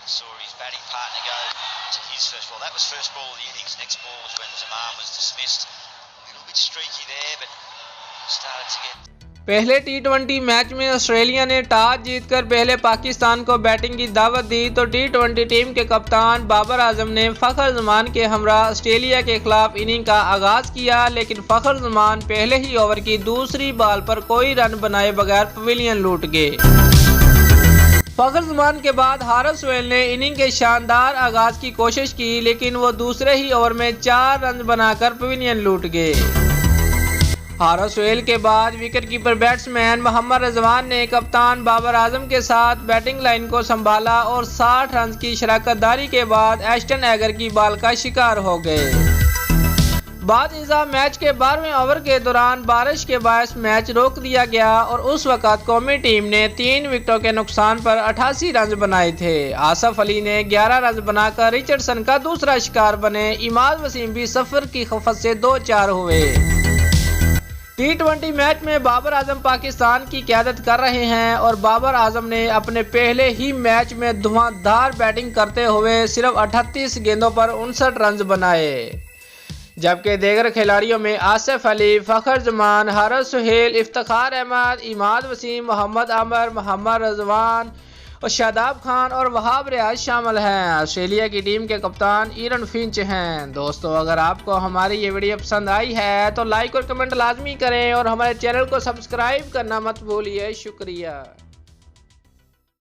saw his batting partner go to his first ball. That was first ball of the innings. Next ball was when Zaman was dismissed. A little bit streaky there, but started to get. पहले टी20 match में Australia ने toss जीतकर पहले पाकिस्तान को batting की दावत दी तो टी20 team के कप्तान बाबर आजम ने फ़खर जमान के हमरा ऑस्ट्रेलिया के खिलाफ इनिंग का आगाज किया, लेकिन फ़खर जमान पहले ही ओवर की दूसरी बॉल पर कोई रन बनाए बगैर पवेलियन लूट गए। फ़खर जमान के बाद हारिस सोहेल ने इनिंग के शानदार आगाज की कोशिश की, लेकिन वो दूसरे ही ओवर में 4 रन बनाकर पवेलियन लूट गए। हारिस सोहेल के बाद विकेटकीपर बैट्समैन मोहम्मद रिजवान ने कप्तान बाबर आजम के साथ बैटिंग लाइन को संभाला और 60 रन की शराकतदारी के बाद एस्टन एगर की बॉल का शिकार हो गए। बाद इज़ा मैच के 12वें ओवर के दौरान बारिश के बायस मैच रोक दिया गया और उस वक़्त कौमी टीम ने 3 विकेटों के नुकसान पर 88 रन बनाए थे। आसिफ अली ने 11 रन बनाकर रिचर्डसन का दूसरा शिकार बने। इमाद वसीम भी सफर की खफत से 2-4 हुए। टी20 मैच में बाबर आजम पाकिस्तान की क़यादत कर रहे हैं और बाबर आजम ने अपने पहले ही मैच में धुआंधार बैटिंग करते हुए सिर्फ 38 गेंदों पर 59 रन बनाए, जबकि दीगर खिलाड़ियों में आसिफ अली, फ़खर जमान, हारिस सोहेल, इफ्तिखार अहमद, इमाद वसीम, मोहम्मद आमिर, मोहम्मद रिजवान और शादाब खान और वहाब रियाज शामिल हैं। ऑस्ट्रेलिया की टीम के कप्तान ईरन फिंच हैं। दोस्तों, अगर आपको हमारी ये वीडियो पसंद आई है तो लाइक और कमेंट लाजमी करें और हमारे चैनल को सब्सक्राइब करना मत भूलिए। शुक्रिया।